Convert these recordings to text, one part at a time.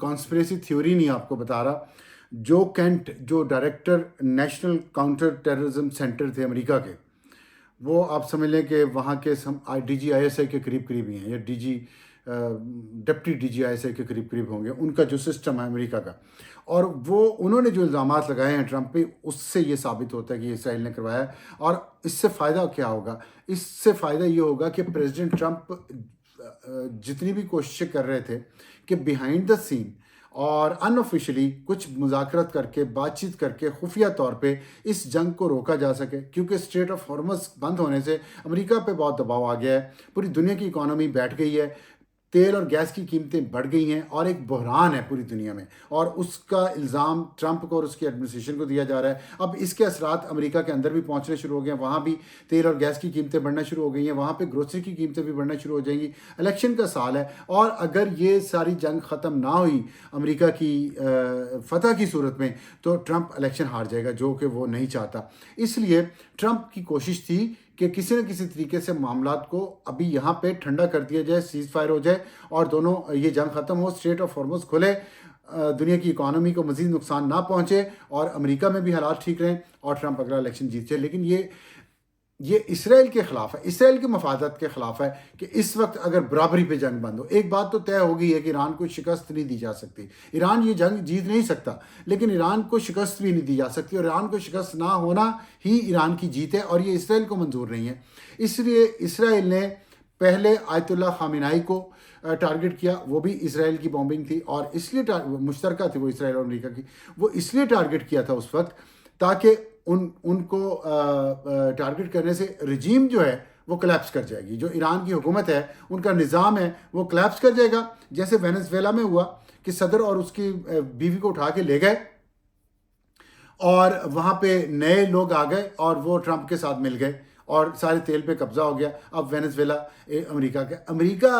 Conspiracy theory نہیں آپ کو بتا رہا. جو کینٹ جو director national counter terrorism centre تھے امریکہ کے, وہ آپ سمجھ لیں کہ وہاں کے D G I S I کے قریب قریب ہی ہیں, یا deputy D G I S I کے قریب قریب ہوں گے. ان کا جو سسٹم ہے امریکہ کا, اور انہوں نے جو الزامات لگائے ہیں ٹرمپ پہ, اس سے یہ ثابت ہوتا ہے کہ یہ اسرائیل نے کروایا ہے. اور اس سے فائدہ کیا ہوگا؟ اس سے فائدہ یہ ہوگا کہ پریزیڈنٹ ٹرمپ جتنی بھی کوششیں کر رہے تھے کہ بیہائنڈ دا سین اور ان آفیشلی کچھ مذاکرات کر کے, بات چیت کر کے, خفیہ طور پہ اس جنگ کو روکا جا سکے, کیونکہ اسٹریٹ آف ہارمز بند ہونے سے امریکہ پہ بہت دباؤ آ گیا ہے, پوری دنیا کی اکانومی بیٹھ گئی ہے, تیل اور گیس کی قیمتیں بڑھ گئی ہیں, اور ایک بحران ہے پوری دنیا میں, اور اس کا الزام ٹرمپ کو اور اس کی ایڈمنسٹریشن کو دیا جا رہا ہے. اب اس کے اثرات امریکہ کے اندر بھی پہنچنے شروع ہو گئے ہیں, وہاں بھی تیل اور گیس کی قیمتیں بڑھنا شروع ہو گئی ہیں, وہاں پہ گروسری کی قیمتیں بھی بڑھنا شروع ہو جائیں گی. الیکشن کا سال ہے, اور اگر یہ ساری جنگ ختم نہ ہوئی امریکہ کی فتح کی صورت میں, تو ٹرمپ الیکشن ہار جائے گا, جو کہ وہ نہیں چاہتا. اس لیے ٹرمپ کی کوشش تھی کہ کسی نہ کسی طریقے سے معاملات کو ابھی یہاں پہ ٹھنڈا کر دیا جائے, سیز فائر ہو جائے, اور دونوں یہ جنگ ختم ہو, اسٹریٹ آف ہارمز کھلے, دنیا کی اکانومی کو مزید نقصان نہ پہنچے, اور امریکہ میں بھی حالات ٹھیک رہیں, اور ٹرمپ اگلا الیکشن جیت جائے. لیکن یہ اسرائیل کے خلاف ہے, اسرائیل کے مفادات کے خلاف ہے کہ اس وقت اگر برابری پہ جنگ بند ہو. ایک بات تو طے ہو گئی ہے کہ ایران کو شکست نہیں دی جا سکتی, ایران یہ جنگ جیت نہیں سکتا, لیکن ایران کو شکست بھی نہیں دی جا سکتی, اور ایران کو شکست نہ ہونا ہی ایران کی جیت ہے, اور یہ اسرائیل کو منظور نہیں ہے. اس لیے اسرائیل نے پہلے آیت اللہ خامنائی کو ٹارگٹ کیا, وہ بھی اسرائیل کی بومبنگ تھی, اور اس لیے مشترکہ تھی وہ اسرائیل اور امریکہ کی, وہ اس لیے ٹارگٹ کیا تھا اس وقت تاکہ ان کو ٹارگٹ کرنے سے رجیم جو ہے وہ کلیپس کر جائے گی. جو ایران کی حکومت ہے, ان کا نظام ہے, وہ کلیپس کر جائے گا, جیسے وینزویلا میں ہوا کہ صدر اور اس کی بیوی کو اٹھا کے لے گئے, اور وہاں پہ نئے لوگ آ گئے اور وہ ٹرمپ کے ساتھ مل گئے, اور سارے تیل پہ قبضہ ہو گیا. اب وینزویلا امریکہ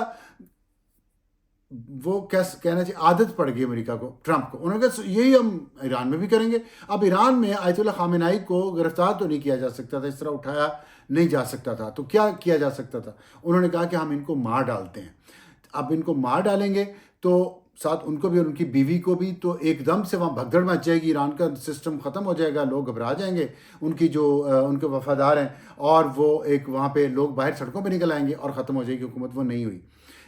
وہ کہنا چاہیے عادت پڑ گئی امریکہ کو, ٹرمپ کو. انہوں نے کہا یہی ہم ایران میں بھی کریں گے. اب ایران میں آیت اللہ خامنائی کو گرفتار تو نہیں کیا جا سکتا تھا, اس طرح اٹھایا نہیں جا سکتا تھا, تو کیا کیا جا سکتا تھا؟ انہوں نے کہا کہ ہم ان کو مار ڈالتے ہیں. اب ان کو مار ڈالیں گے تو ساتھ ان کو بھی اور ان کی بیوی کو بھی, تو ایک دم سے وہاں بھگدڑ مچ جائے گی, ایران کا سسٹم ختم ہو جائے گا, لوگ گھبرا جائیں گے, ان کی جو ان کے وفادار ہیں, اور وہ ایک وہاں پہ لوگ باہر سڑکوں پہ نکل آئیں گے, اور ختم ہو جائے گی حکومت. وہ نہیں ہوئی.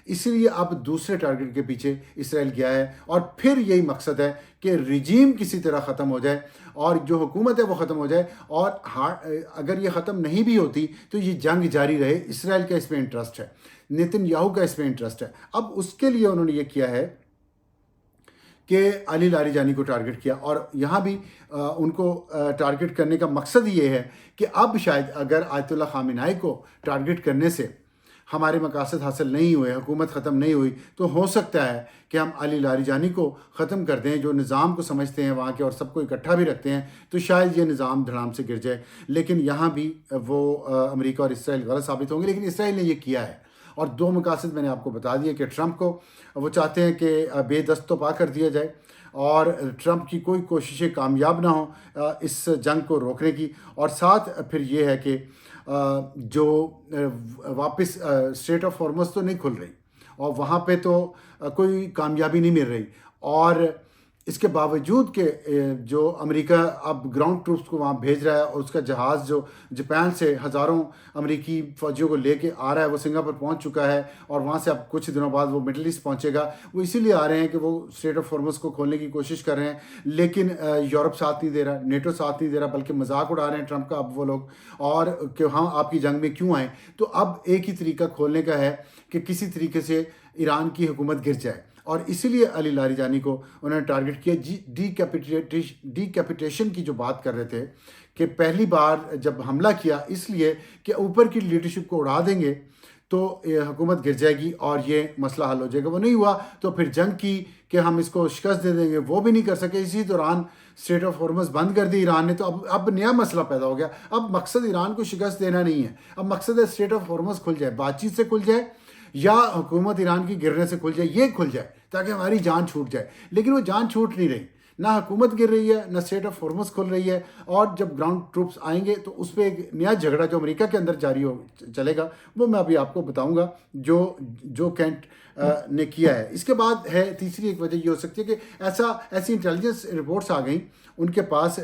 اسی لیے اب دوسرے ٹارگٹ کے پیچھے اسرائیل گیا ہے, اور پھر یہی مقصد ہے کہ رجیم کسی طرح ختم ہو جائے, اور جو حکومت ہے وہ ختم ہو جائے, اور اگر یہ ختم نہیں بھی ہوتی تو یہ جنگ جاری رہے. اسرائیل کا اس میں انٹرسٹ ہے, نیتن یاہو کا اس میں انٹرسٹ ہے. اب اس کے لیے انہوں نے یہ کیا ہے کہ علی لاریجانی کو ٹارگٹ کیا, اور یہاں بھی ان کو ٹارگٹ کرنے کا مقصد یہ ہے کہ اب شاید اگر آیت اللہ خامنائی کو ٹارگٹ کرنے سے ہمارے مقاصد حاصل نہیں ہوئے, حکومت ختم نہیں ہوئی, تو ہو سکتا ہے کہ ہم علی لاریجانی کو ختم کر دیں, جو نظام کو سمجھتے ہیں وہاں کے, اور سب کو اکٹھا بھی رکھتے ہیں, تو شاید یہ نظام دھڑام سے گر جائے. لیکن یہاں بھی وہ امریکہ اور اسرائیل غلط ثابت ہوں گے. لیکن اسرائیل نے یہ کیا ہے, اور دو مقاصد میں نے آپ کو بتا دیے کہ ٹرمپ کو وہ چاہتے ہیں کہ بے دست و پا کر دیا جائے, اور ٹرمپ کی کوئی کوششیں کامیاب نہ ہوں اس جنگ کو روکنے کی. اور ساتھ پھر یہ ہے کہ جو واپس اسٹریٹ آف ہارمز تو نہیں کھل رہی, اور وہاں پہ تو کوئی کامیابی نہیں مل رہی, اور اس کے باوجود کہ جو امریکہ اب گراؤنڈ ٹروپس کو وہاں بھیج رہا ہے, اور اس کا جہاز جو جاپان سے ہزاروں امریکی فوجیوں کو لے کے آ رہا ہے, وہ سنگاپور پہنچ چکا ہے, اور وہاں سے اب کچھ دنوں بعد وہ مڈل ایسٹ پہنچے گا. وہ اسی لیے آ رہے ہیں کہ وہ اسٹریٹ آف ہارمز کو کھولنے کی کوشش کر رہے ہیں, لیکن یورپ ساتھ نہیں دے رہا, نیٹو ساتھ نہیں دے رہا, بلکہ مذاق اڑا رہے ہیں ٹرمپ کا اب وہ لوگ, اور کہ ہاں آپ کی جنگ میں کیوں آئیں. تو اب ایک ہی طریقہ کھولنے کا ہے کہ کسی طریقے سے ایران کی حکومت گر جائے, اور اسی لیے علی لاریجانی کو انہوں نے ٹارگٹ کیا. ڈی کیپیٹیشن کی جو بات کر رہے تھے کہ پہلی بار جب حملہ کیا اس لیے کہ اوپر کی لیڈرشپ کو اڑا دیں گے تو حکومت گر جائے گی اور یہ مسئلہ حل ہو جائے گا. وہ نہیں ہوا, تو پھر جنگ کی کہ ہم اس کو شکست دے دیں گے, وہ بھی نہیں کر سکے. اسی دوران اسٹریٹ آف ہارمز بند کر دی ایران نے, تو اب نیا مسئلہ پیدا ہو گیا. اب مقصد ایران کو شکست دینا نہیں ہے, اب مقصد ہے اسٹریٹ آف ہارمز کھل جائے, بات چیت سے کھل جائے, یا حکومت ایران کی گرنے سے کھل جائے, یہ کھل جائے تاکہ ہماری جان چھوٹ جائے. لیکن وہ جان چھوٹ نہیں رہی, نہ حکومت گر رہی ہے، نہ اسٹریٹ آف ہارمز کھل رہی ہے، اور جب گراؤنڈ ٹروپس آئیں گے تو اس پہ ایک نیا جھگڑا جو امریکہ کے اندر جاری چلے گا، وہ میں ابھی آپ کو بتاؤں گا جو کینٹ نے کیا ہے۔ اس کے بعد ہے تیسری ایک وجہ یہ ہو سکتی ہے کہ ایسی انٹیلیجنس رپورٹس آ گئیں ان کے پاس،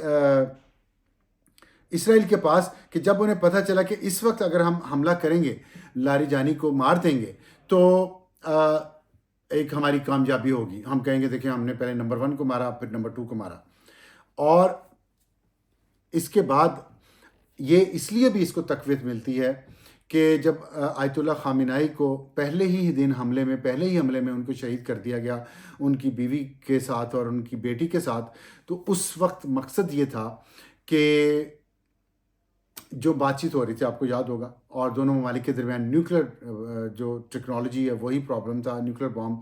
اسرائیل کے پاس، کہ جب انہیں پتہ چلا کہ اس وقت اگر ہم حملہ کریں گے، لاریجانی کو مار دیں گے، تو ایک ہماری کامیابی ہوگی، ہم کہیں گے دیکھیں ہم نے پہلے نمبر 1 کو مارا، پھر نمبر 2 کو مارا۔ اور اس کے بعد یہ اس لیے بھی اس کو تقویت ملتی ہے کہ جب آیت اللہ خامنائی کو پہلے ہی حملے میں ان کو شہید کر دیا گیا، ان کی بیوی کے ساتھ اور ان کی بیٹی کے ساتھ، تو اس وقت مقصد یہ تھا کہ جو بات چیت ہو رہی تھی آپ کو یاد ہوگا، اور دونوں ممالک کے درمیان نیوکلیر جو ٹیکنالوجی ہے وہی پرابلم تھا، نیوکلیر بام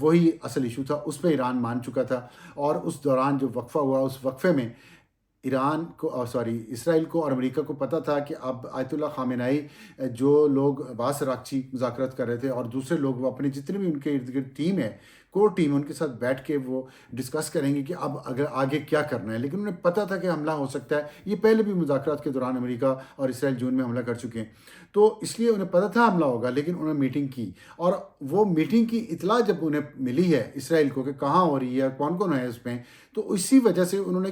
وہی اصل ایشو تھا، اس پہ ایران مان چکا تھا۔ اور اس دوران جو وقفہ ہوا، اس وقفے میں اسرائیل کو اور امریکہ کو پتہ تھا کہ اب آیت اللہ خامنائی، جو لوگ عباس عراقچی مذاکرات کر رہے تھے اور دوسرے لوگ وہ اپنے جتنے بھی ان کے ارد گرد ٹیم ہے، کور ٹیم، ان کے ساتھ بیٹھ کے وہ ڈسکس کریں گے کہ اب اگر آگے کیا کرنا ہے۔ لیکن انہیں پتہ تھا کہ حملہ ہو سکتا ہے، یہ پہلے بھی مذاکرات کے دوران امریکہ اور اسرائیل جون میں حملہ کر چکے ہیں، تو اس لیے انہیں پتہ تھا حملہ ہوگا، لیکن انہوں نے میٹنگ کی، اور وہ میٹنگ کی اطلاع جب انہیں ملی ہے اسرائیل کو کہ کہاں ہو رہی ہے، کون کون ہے اس میں، تو اسی وجہ سے انہوں نے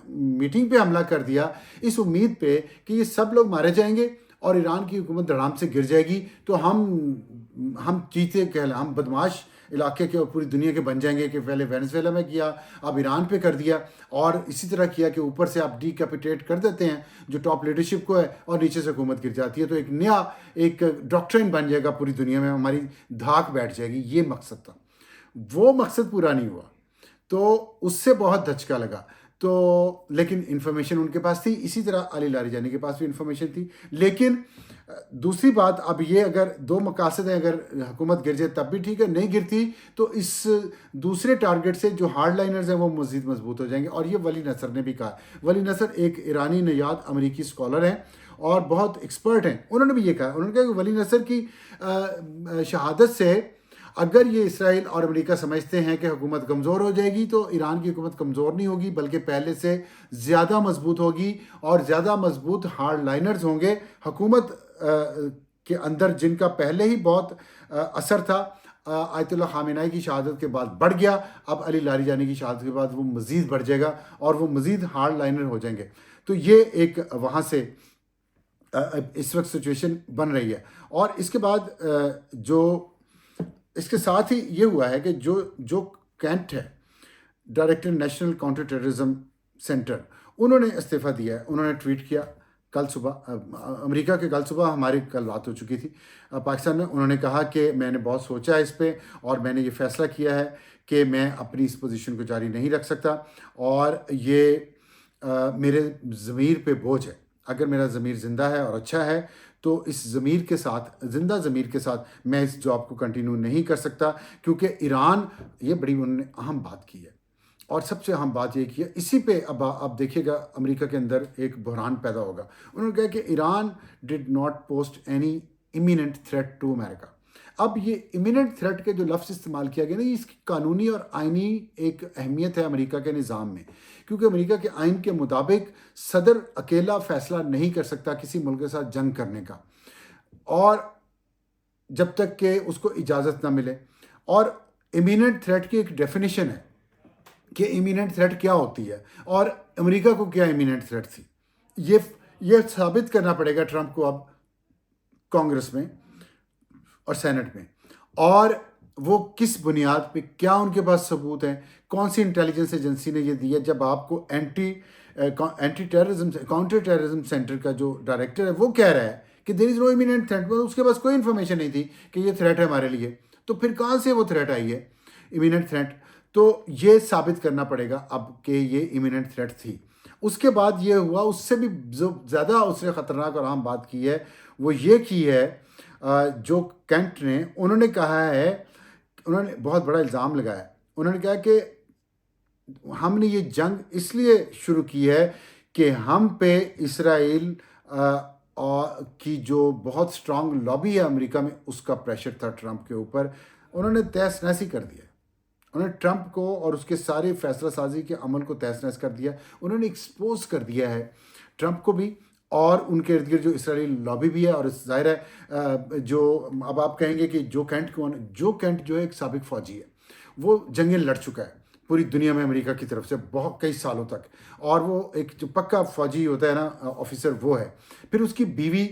میٹنگ پہ حملہ کر دیا، اس امید پہ کہ یہ سب لوگ مارے جائیں گے اور ایران کی حکومت دھڑام سے گر جائے گی، تو ہم چیتے ہم بدماش علاقے کے اور پوری دنیا کے بن جائیں گے، کہ پہلے وینزویلا میں کیا، اب ایران پہ کر دیا، اور اسی طرح کیا کہ اوپر سے آپ ڈی کیپیٹیٹ کر دیتے ہیں جو ٹاپ لیڈرشپ کو ہے، اور نیچے سے حکومت گر جاتی ہے، تو ایک نیا ڈاکٹرین بن جائے گا پوری دنیا میں، ہماری دھاک بیٹھ جائے گی۔ یہ مقصد تھا، وہ مقصد پورا نہیں ہوا، تو اس سے بہت دھچکا لگا، تو لیکن انفارمیشن ان کے پاس تھی، اسی طرح علی لاریجانی کے پاس بھی انفارمیشن تھی۔ لیکن دوسری بات، اب یہ اگر دو مقاصد ہیں، اگر حکومت گر جائے تب بھی ٹھیک ہے، نہیں گرتی تو اس دوسرے ٹارگٹ سے جو ہارڈ لائنرز ہیں وہ مزید مضبوط ہو جائیں گے، اور یہ ولی نصر نے بھی کہا۔ ولی نصر ایک ایرانی نژاد امریکی اسکالر ہیں اور بہت ایکسپرٹ ہیں، انہوں نے بھی یہ کہا، انہوں نے کہا کہ ولی نصر کی شہادت سے اگر یہ اسرائیل اور امریکہ سمجھتے ہیں کہ حکومت کمزور ہو جائے گی، تو ایران کی حکومت کمزور نہیں ہوگی بلکہ پہلے سے زیادہ مضبوط ہوگی، اور زیادہ مضبوط ہارڈ لائنرز ہوں گے حکومت کے اندر، جن کا پہلے ہی بہت اثر تھا، آیت اللہ خامنائی کی شہادت کے بعد بڑھ گیا، اب علی لاریجانی کی شہادت کے بعد وہ مزید بڑھ جائے گا اور وہ مزید ہارڈ لائنر ہو جائیں گے۔ تو یہ ایک وہاں سے اس وقت سچویشن بن رہی ہے۔ اور اس کے بعد اس کے ساتھ ہی یہ ہوا ہے کہ جو کینٹ ہے، director national counter terrorism centre, انہوں نے استعفیٰ دیا ہے۔ انہوں نے ٹویٹ کیا کل صبح، امریکہ کے کل صبح، ہماری کل رات ہو چکی تھی پاکستان میں۔ انہوں نے کہا کہ میں نے بہت سوچا ہے اس پہ، اور میں نے یہ فیصلہ کیا ہے کہ میں اپنی اس پوزیشن کو جاری نہیں رکھ سکتا، اور یہ میرے ضمیر پہ بوجھ ہے۔ اگر میرا ضمیر زندہ ہے اور اچھا ہے تو اس ضمیر کے ساتھ، زندہ ضمیر کے ساتھ میں اس جاب کو کنٹینیو نہیں کر سکتا، کیونکہ ایران، یہ بڑی انہوں نے اہم بات کی ہے، اور سب سے اہم بات یہ کی ہے، اسی پہ اب دیکھیے گا امریکہ کے اندر ایک بحران پیدا ہوگا۔ انہوں نے کہا کہ Iran did not pose any imminent threat to America. اب یہ امییننٹ تھریٹ کے جو لفظ استعمال کیا گیا نا، اس کی قانونی اور آئینی ایک اہمیت ہے امریکہ کے نظام میں، کیونکہ امریکہ کے آئین کے مطابق صدر اکیلا فیصلہ نہیں کر سکتا کسی ملک کے ساتھ جنگ کرنے کا، اور جب تک کہ اس کو اجازت نہ ملے۔ اور امییننٹ تھریٹ کی ایک ڈیفینیشن ہے کہ امییننٹ تھریٹ کیا ہوتی ہے، اور امریکہ کو کیا امییننٹ تھریٹ تھی، یہ ثابت کرنا پڑے گا ٹرمپ کو اب کانگریس میں اور سینٹ میں، اور وہ کس بنیاد پہ، کیا ان کے پاس ثبوت ہیں، کون سی انٹیلیجنس ایجنسی نے یہ دی ہے، جب آپ کو anti terrorism counter terrorism centre کا جو ڈائریکٹر ہے وہ کہہ رہا ہے کہ دیر از نو امییننٹ تھریٹ، اس کے پاس کوئی انفارمیشن نہیں تھی کہ یہ تھریٹ ہے ہمارے لیے، تو پھر کہاں سے وہ تھریٹ آئی ہے امییننٹ تھریٹ؟ تو یہ ثابت کرنا پڑے گا اب کہ یہ امییننٹ تھریٹ تھی۔ اس کے بعد یہ ہوا، اس سے بھی زیادہ اس سے خطرناک اور اہم بات کی ہے، وہ یہ کی ہے جو کینٹ نے، انہوں نے کہا ہے، انہوں نے بہت بڑا الزام لگایا، انہوں نے کہا کہ ہم نے یہ جنگ اس لیے شروع کی ہے کہ ہم پہ اسرائیل کی جو بہت سٹرانگ لابی ہے امریکہ میں، اس کا پریشر تھا ٹرمپ کے اوپر، انہوں نے تہس نہسی کر دیا۔ انہوں نے ٹرمپ کو اور اس کے سارے فیصلہ سازی کے عمل کو تہس نہس کر دیا. انہوں نے ایکسپوز کر دیا ہے ٹرمپ کو بھی اور ان کے ارد گرد جو اسرائیلی لابی بھی ہے. اور ظاہر ہے جو اب آپ کہیں گے کہ جو کینٹ جو ہے ایک سابق فوجی ہے, وہ جنگیں لڑ چکا ہے پوری دنیا میں امریکہ کی طرف سے بہت کئی سالوں تک, اور وہ ایک جو پکا فوجی ہوتا ہے نا آفیسر وہ ہے. پھر اس کی بیوی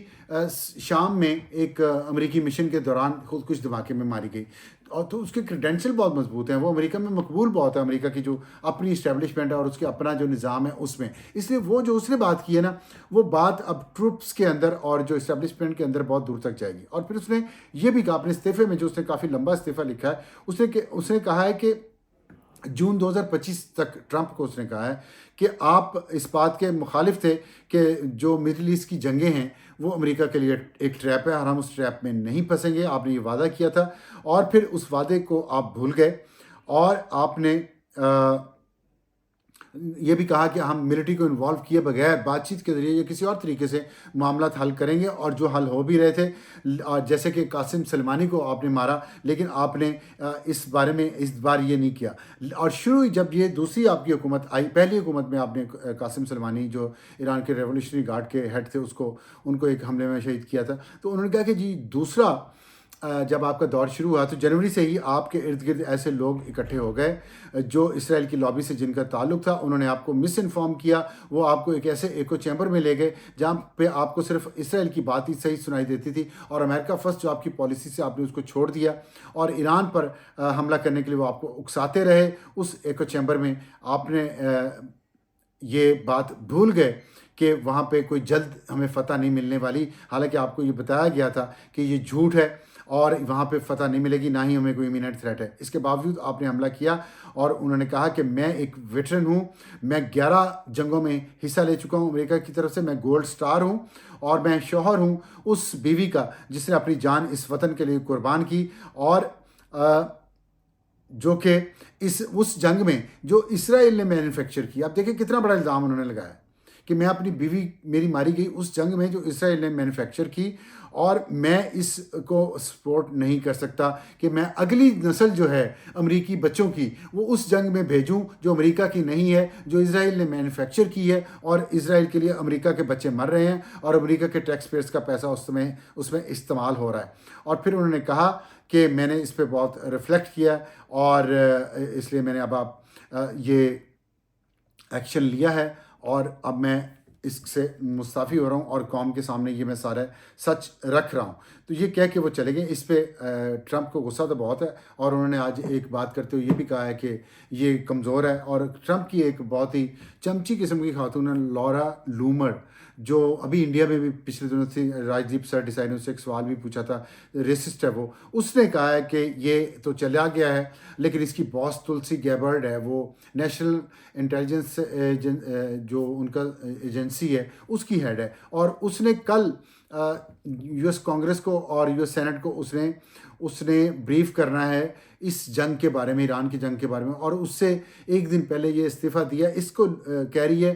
شام میں ایک امریکی مشن کے دوران خودکش دھماکے میں ماری گئی, اور تو اس کے کریڈینشیل بہت مضبوط ہیں, وہ امریکہ میں مقبول بہت ہے, امریکہ کی جو اپنی اسٹیبلشمنٹ ہے اور اس کے اپنا جو نظام ہے اس میں. اس لیے وہ جو اس نے بات کی ہے نا, وہ بات اب ٹروپس کے اندر اور جو اسٹیبلشمنٹ کے اندر بہت دور تک جائے گی. اور پھر اس نے یہ بھی کہا اپنے استعفے میں, جو اس نے کافی لمبا استعفیٰ لکھا ہے, اس نے کہا ہے کہ جون 2025 تک ٹرمپ کو اس نے کہا ہے کہ آپ اس بات کے مخالف تھے کہ جو مڈل ایسٹ کی جنگیں ہیں وہ امریکہ کے لیے ایک ٹریپ ہے اور ہم اس ٹریپ میں نہیں پھنسیں گے. آپ نے یہ وعدہ کیا تھا اور پھر اس وعدے کو آپ بھول گئے, اور آپ نے یہ بھی کہا کہ ہم ملٹری کو انوالو کیے بغیر بات چیت کے ذریعے یا کسی اور طریقے سے معاملات حل کریں گے. اور جو حل ہو بھی رہے تھے, جیسے کہ قاسم سلیمانی کو آپ نے مارا, لیکن آپ نے اس بارے میں اس بار یہ نہیں کیا. اور شروع جب یہ دوسری آپ کی حکومت آئی, پہلی حکومت میں آپ نے قاسم سلیمانی جو ایران کے ریولوشنری گارڈ کے ہیڈ تھے ان کو ایک حملے میں شہید کیا تھا. تو انہوں نے کہا کہ جی دوسرا جب آپ کا دور شروع ہوا تو جنوری سے ہی آپ کے ارد گرد ایسے لوگ اکٹھے ہو گئے جو اسرائیل کی لابی سے جن کا تعلق تھا. انہوں نے آپ کو مس انفارم کیا, وہ آپ کو ایک ایسے ایکو چیمبر میں لے گئے جہاں پہ آپ کو صرف اسرائیل کی بات ہی صحیح سنائی دیتی تھی, اور امریکہ فرسٹ جو آپ کی پالیسی سے آپ نے اس کو چھوڑ دیا, اور ایران پر حملہ کرنے کے لیے وہ آپ کو اکساتے رہے. اس ایکو چیمبر میں آپ نے یہ بات بھول گئے کہ وہاں پہ کوئی جلد ہمیں فتح نہیں ملنے والی, حالانکہ آپ کو یہ بتایا گیا تھا کہ یہ جھوٹ ہے اور وہاں پہ فتح نہیں ملے گی, نہ ہی ہمیں کوئی امییننٹ تھریٹ ہے. اس کے باوجود آپ نے حملہ کیا, اور انہوں نے کہا کہ میں ایک ویٹرن ہوں, میں 11 جنگوں میں حصہ لے چکا ہوں امریکہ کی طرف سے, میں گولڈ سٹار ہوں, اور میں شوہر ہوں اس بیوی کا جس نے اپنی جان اس وطن کے لیے قربان کی, اور جو کہ اس جنگ میں جو اسرائیل نے مینوفیکچر کی. آپ دیکھیں کتنا بڑا الزام انہوں نے لگایا کہ میں اپنی بیوی میری ماری گئی اس جنگ میں جو اسرائیل نے مینوفیکچر کی, اور میں اس کو سپورٹ نہیں کر سکتا کہ میں اگلی نسل جو ہے امریکی بچوں کی وہ اس جنگ میں بھیجوں جو امریکہ کی نہیں ہے, جو اسرائیل نے مینوفیکچر کی ہے, اور اسرائیل کے لیے امریکہ کے بچے مر رہے ہیں اور امریکہ کے ٹیکس پیئرز کا پیسہ اس میں استعمال ہو رہا ہے. اور پھر انہوں نے کہا کہ میں نے اس پہ بہت ریفلیکٹ کیا, اور اس لیے میں نے اب یہ ایکشن لیا ہے, اور اب میں اس سے مستعفی ہو رہا ہوں اور قوم کے سامنے یہ میں سارا سچ رکھ رہا ہوں. تو یہ کہہ کے وہ چلے گئے. اس پہ ٹرمپ کو غصہ تو بہت ہے, اور انہوں نے آج ایک بات کرتے ہوئے یہ بھی کہا ہے کہ یہ کمزور ہے. اور ٹرمپ کی ایک بہت ہی چمچی قسم کی خاتون ہے لورا لومر, جو ابھی انڈیا میں بھی پچھلے دنوں تھی, راجدیپ سرڈیسائی نے اس سے ایک سوال بھی پوچھا تھا, ریسسٹ ہے وہ, اس نے کہا ہے کہ یہ تو چلا گیا ہے لیکن اس کی باس تلسی گیبرڈ ہے, وہ نیشنل انٹیلیجنس جو ان کا ایجنسی ہے اس کی ہیڈ ہے, اور اس نے کل یو ایس کانگریس کو اور یو ایس سینٹ کو اس نے بریف کرنا ہے اس جنگ کے بارے میں, ایران کی جنگ کے بارے میں, اور اس سے ایک دن پہلے یہ استعفیٰ دیا. اس کو کہہ رہی ہے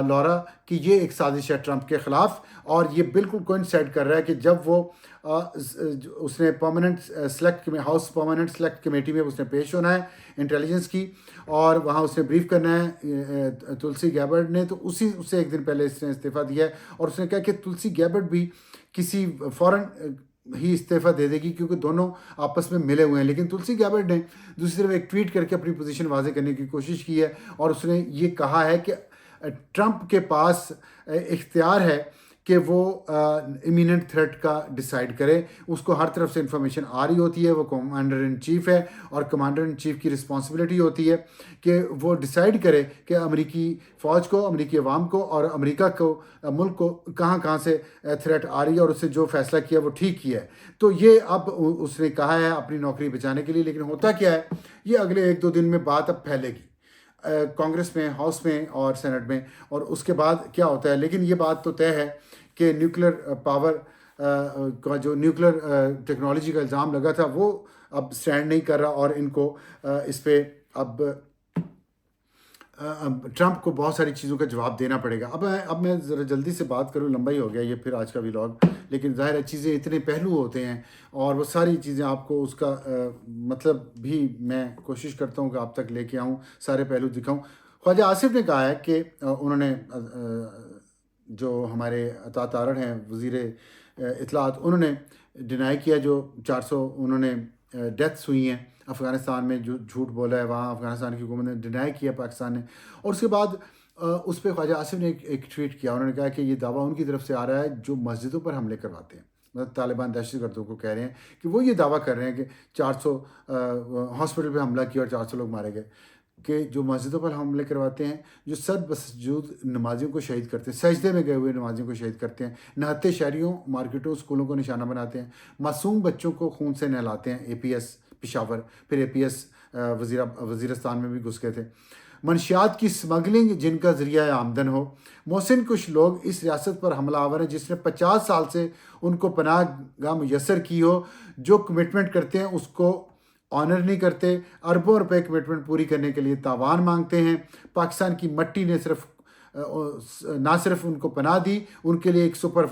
لورا کہ یہ ایک سازش ہے ٹرمپ کے خلاف, اور یہ بالکل کوئنسائڈ کر رہا ہے کہ جب وہ اس نے ہاؤس پرماننٹ سلیکٹ کمیٹی میں اس نے پیش ہونا ہے انٹیلیجنس کی, اور وہاں اس نے بریف کرنا ہے تلسی گیبرڈ نے, تو اس سے ایک دن پہلے اس نے استعفیٰ دیا ہے. اور اس نے کہا کہ تلسی گیبرڈ بھی کسی فوراً ہی استعفیٰ دے دے گی کیونکہ دونوں آپس میں ملے ہوئے ہیں. لیکن تلسی گیبرڈ نے دوسری طرف ایک ٹویٹ کر کے اپنی پوزیشن واضح کرنے کی کوشش کی ہے, اور اس نے یہ کہا ہے کہ ٹرمپ کے پاس اختیار ہے کہ وہ امییننٹ تھریٹ کا ڈیسائیڈ کرے. اس کو ہر طرف سے انفارمیشن آ رہی ہوتی ہے, وہ کمانڈر ان چیف ہے, اور کمانڈر ان چیف کی رسپانسبلٹی ہوتی ہے کہ وہ ڈیسائیڈ کرے کہ امریکی فوج کو, امریکی عوام کو اور امریکہ کو, ملک کو کہاں سے تھریٹ آ رہی ہے, اور اس سے جو فیصلہ کیا وہ ٹھیک کیا ہے. تو یہ اب اس نے کہا ہے اپنی نوکری بچانے کے لیے. لیکن ہوتا کیا ہے, یہ اگلے 1-2 دن میں بات اب پھیلے گی کانگریس میں, ہاؤس میں اور سینٹ میں, اور اس کے بعد کیا ہوتا ہے. لیکن یہ بات تو طے ہے کہ نیوکلیر پاور کا جو نیوکلیر ٹیکنالوجی کا الزام لگا تھا وہ اب سٹینڈ نہیں کر رہا, اور ان کو اس پہ اب ٹرمپ کو بہت ساری چیزوں کا جواب دینا پڑے گا. اب میں ذرا جلدی سے بات کروں, لمبا ہی ہو گیا یہ پھر آج کا ولاگ, لیکن ظاہر ہے چیزیں اتنے پہلو ہوتے ہیں اور وہ ساری چیزیں آپ کو اس کا مطلب بھی میں کوشش کرتا ہوں کہ آپ تک لے کے آؤں، سارے پہلو دکھاؤں۔ خواجہ آصف نے کہا ہے کہ انہوں نے جو ہمارے عطا تارڑ ہیں وزیر اطلاعات، انہوں نے ڈینائی کیا جو 400 انہوں نے ڈیتھس ہوئی ہیں افغانستان میں، جو جھوٹ بولا ہے وہاں افغانستان کی حکومت نے ڈینائی کیا پاکستان نے، اور اس کے بعد اس پہ خواجہ آصف نے ایک ٹویٹ کیا، انہوں نے کہا کہ یہ دعویٰ ان کی طرف سے آ رہا ہے جو مسجدوں پر حملے کرواتے ہیں، مطلب طالبان دہشت گردوں کو کہہ رہے ہیں کہ وہ یہ دعویٰ کر رہے ہیں کہ 400 ہاسپٹل پہ حملہ کیا اور 400 لوگ مارے گئے، کہ جو مسجدوں پر حملے کرواتے ہیں، جو سر بسجود نمازیوں کو شہید کرتے ہیں، سجدے میں گئے ہوئے نمازیوں کو شہید کرتے ہیں، نہتے شہریوں، مارکیٹوں، اسکولوں کو نشانہ بناتے ہیں، معصوم بچوں کو خون سے نہلاتے ہیں، اے پی ایس پشاور، پھر اے پی ایس وزیرستان میں بھی گھس گئے تھے، منشیات کی سمگلنگ جن کا ذریعہ آمدن ہو، محسن کچھ لوگ اس ریاست پر حملہ آور ہیں جس نے 50 سال سے ان کو پناہ گاہ میسر کی ہو، جو کمٹمنٹ کرتے ہیں اس کو آنر نہیں کرتے، اربوں روپے کمٹمنٹ پوری کرنے کے لیے تاوان مانگتے ہیں، پاکستان کی مٹی نے نہ صرف ان کو پناہ دی، ان کے لیے ایک سپر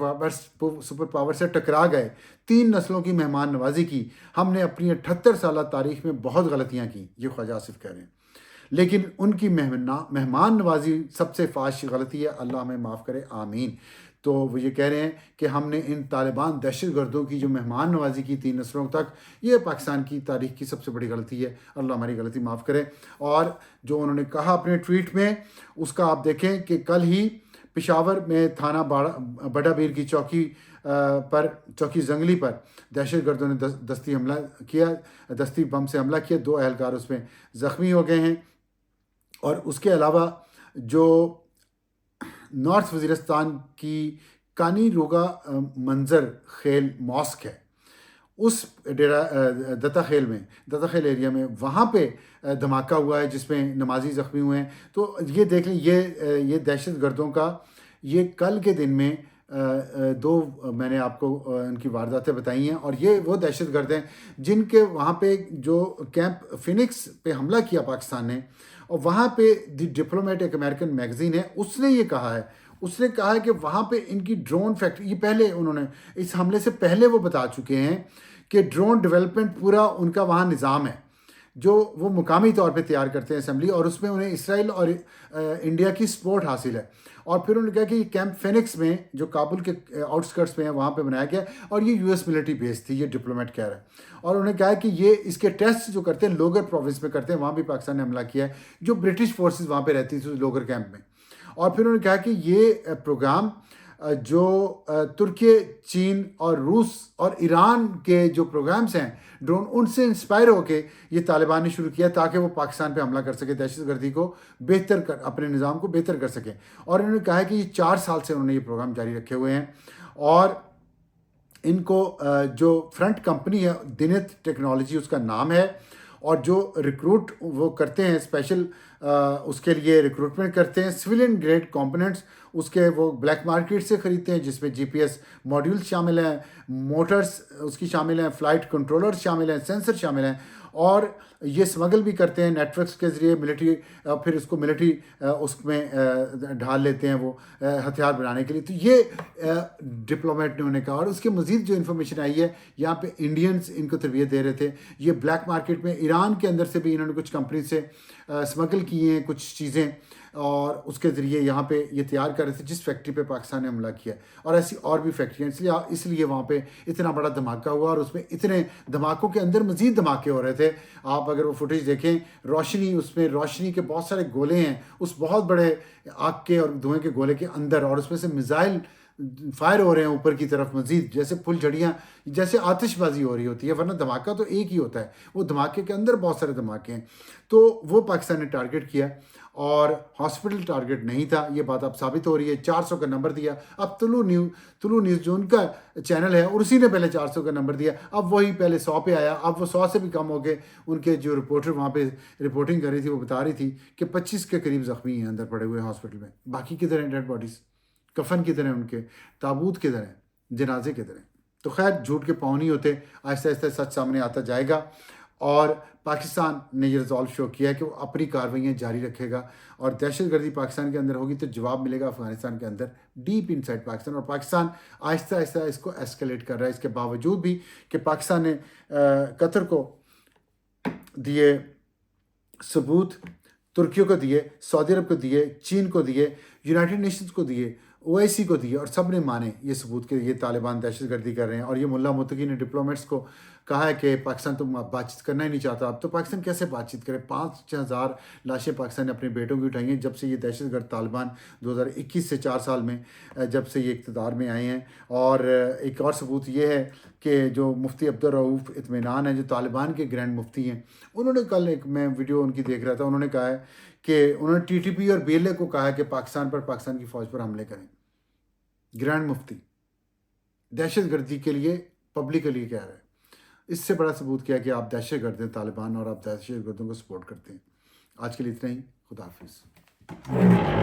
پاور سے ٹکرا گئے، 3 نسلوں کی مہمان نوازی کی، ہم نے اپنی 78 سالہ تاریخ میں بہت غلطیاں کی، یہ خواجہ آصف کہہ رہے ہیں، لیکن ان کی مہمان نوازی سب سے فاحش غلطی ہے، اللہ ہمیں معاف کرے، آمین۔ تو وہ یہ کہہ رہے ہیں کہ ہم نے ان طالبان دہشت گردوں کی جو مہمان نوازی کی 3 نسلوں تک، یہ پاکستان کی تاریخ کی سب سے بڑی غلطی ہے، اللہ ہماری غلطی معاف کرے۔ اور جو انہوں نے کہا اپنے ٹویٹ میں، اس کا آپ دیکھیں کہ کل ہی پشاور میں تھانہ بڑا بیر کی چوکی زنگلی پر دہشت گردوں نے دستی بم سے حملہ کیا، 2 اہلکار اس میں زخمی ہو گئے ہیں۔ اور اس کے علاوہ جو نارتھ وزیرستان کی کانی روگا منظر خیل ماسک ہے، اس دتا خیل ایریا میں وہاں پہ دھماکہ ہوا ہے جس میں نمازی زخمی ہوئے ہیں۔ تو یہ دیکھ لیں، یہ دہشت گردوں کا، یہ کل کے دن میں 2 میں نے آپ کو ان کی وارداتیں بتائی ہیں، اور یہ وہ دہشت گرد ہیں جن کے وہاں پہ جو کیمپ فینکس پہ حملہ کیا پاکستان نے، اور وہاں پہ دی ڈپلومیٹ ایک امریکن میگزین ہے، اس نے یہ کہا ہے کہ وہاں پہ ان کی ڈرون فیکٹری، یہ پہلے انہوں نے اس حملے سے پہلے وہ بتا چکے ہیں کہ ڈرون ڈیولپمنٹ پورا ان کا وہاں نظام ہے جو وہ مقامی طور پہ تیار کرتے ہیں اسمبلی، اور اس میں انہیں اسرائیل اور انڈیا کی سپورٹ حاصل ہے۔ اور پھر انہوں نے کہا کہ یہ کیمپ فینکس میں جو کابل کے آؤٹ اسکرٹس میں ہے وہاں پہ بنایا گیا، اور یہ یو ایس ملٹری بیس تھی، یہ ڈپلومیٹ کہہ رہا ہے۔ اور انہوں نے کہا کہ یہ اس کے ٹیسٹ جو کرتے ہیں لوگر پروونس میں کرتے ہیں، وہاں بھی پاکستان نے حملہ کیا ہے، جو برٹش فورسز وہاں پہ رہتی تھی لوگر کیمپ میں۔ اور پھر انہوں نے کہا کہ یہ پروگرام جو ترکی، چین اور روس اور ایران کے جو پروگرامز ہیں ڈرون، ان سے انسپائر ہو کے یہ طالبان نے شروع کیا تاکہ وہ پاکستان پہ حملہ کر سکے، دہشت گردی کو اپنے نظام کو بہتر کر سکیں۔ اور انہوں نے کہا ہے کہ یہ 4 سال سے انہوں نے یہ پروگرام جاری رکھے ہوئے ہیں، اور ان کو جو فرنٹ کمپنی ہے دنت ٹیکنالوجی اس کا نام ہے، اور جو ریکروٹ وہ کرتے ہیں اسپیشل اس کے لیے ریکروٹمنٹ کرتے ہیں، سویلین گریڈ کمپوننٹس اس کے وہ بلیک مارکیٹ سے خریدتے ہیں، جس میں جی پی ایس ماڈیولز شامل ہیں، موٹرز اس کی شامل ہیں، فلائٹ کنٹرولر شامل ہیں، سینسر شامل ہیں، اور یہ سمگل بھی کرتے ہیں نیٹ ورکس کے ذریعے ملٹری، پھر اس کو ملٹری اس میں ڈھال لیتے ہیں وہ ہتھیار بنانے کے لیے۔ تو یہ ڈپلومیٹ نے انہیں کہا، اور اس کے مزید جو انفارمیشن آئی ہے، یہاں پہ انڈینز ان کو تربیت دے رہے تھے، یہ بلیک مارکیٹ میں ایران کے اندر سے بھی انہوں نے کچھ کمپنی سے سمگل کیے ہیں کچھ چیزیں، اور اس کے ذریعے یہاں پہ یہ تیار کر رہے تھے جس فیکٹری پہ پاکستان نے حملہ کیا، اور ایسی اور بھی فیکٹریاں، اس لیے وہاں پہ اتنا بڑا دھماکہ ہوا، اور اس میں اتنے دھماکوں کے اندر مزید دھماکے ہو رہے تھے۔ آپ اگر وہ فوٹیج دیکھیں، اس میں روشنی کے بہت سارے گولے ہیں اس بہت بڑے آگ کے اور دھوئیں کے گولے کے اندر، اور اس میں سے میزائل فائر ہو رہے ہیں اوپر کی طرف، مزید جیسے پھل جھڑیاں، جیسے آتش بازی ہو رہی ہوتی ہے، ورنہ دھماکہ تو ایک ہی ہوتا ہے، وہ دھماکے کے اندر بہت سارے دھماکے ہیں۔ تو وہ پاکستان نے ٹارگٹ کیا، اور ہاسپٹل ٹارگٹ نہیں تھا، یہ بات اب ثابت ہو رہی ہے۔ 400 کا نمبر دیا، اب طلوع نیوز جو ان کا چینل ہے، اور اسی نے پہلے 400 کا نمبر دیا، اب وہی پہلے 100 پہ آیا، اب وہ 100 سے بھی کم ہو گئے۔ ان کے جو رپورٹر وہاں پہ رپورٹنگ کر رہی تھی وہ بتا رہی تھی کہ 25 کے قریب زخمی ہیں اندر پڑے ہوئے ہاسپٹل میں، باقی کدھر ہیں ڈیڈ باڈیز، کفن کدھر ہیں ان کے، تابوت کدھر ہیں، جنازے کدھر ہیں۔ تو خیر، جھوٹ کے پاؤں نہیں ہوتے، آہستہ آہستہ سچ سامنے آتا جائے گا۔ اور پاکستان نے یہ ریزالو شو کیا ہے کہ وہ اپنی کارروائیاں جاری رکھے گا اور دہشت گردی پاکستان کے اندر ہوگی تو جواب ملے گا افغانستان کے اندر ڈیپ ان سائڈ پاکستان. اور پاکستان آہستہ آہستہ اس کو ایسکلیٹ کر رہا ہے, اس کے باوجود بھی کہ پاکستان نے قطر کو دیے ثبوت, ترکیوں کو دیے, سعودی عرب کو دیے, چین کو دیے, یونائٹڈ نیشنز کو دیے, OIC کو دیے, اور سب نے مانے یہ ثبوت کہ یہ طالبان دہشت گردی کر رہے ہیں. اور یہ ملا متقی نے ڈپلومیٹس کو کہا ہے کہ پاکستان تو بات چیت کرنا ہی نہیں چاہتا. اب تو پاکستان کیسے بات چیت کرے؟ 5,000 لاشیں پاکستان نے اپنے بیٹوں کی اٹھائی ہیں جب سے یہ دہشت گرد طالبان 2021 سے 4 سال میں جب سے یہ اقتدار میں آئے ہیں. اور ایک اور ثبوت یہ ہے کہ جو مفتی عبدالرؤوف اطمینان ہیں جو طالبان کے گرینڈ مفتی ہیں, انہوں نے کل ایک میں ویڈیو ان کی دیکھ رہا تھا, انہوں نے کہا ہے کہ انہوں نے TTP اور BLA کو کہا ہے کہ پاکستان پر, پاکستان کی فوج پر حملے کریں. گرینڈ مفتی دہشت گردی کے لیے پبلکلی کہہ رہے ہیں. اس سے بڑا ثبوت کیا کہ آپ دہشت گرد ہیں طالبان اور آپ دہشت گردوں کو سپورٹ کرتے ہیں. آج کے لیے اتنا ہی. خدا حافظ.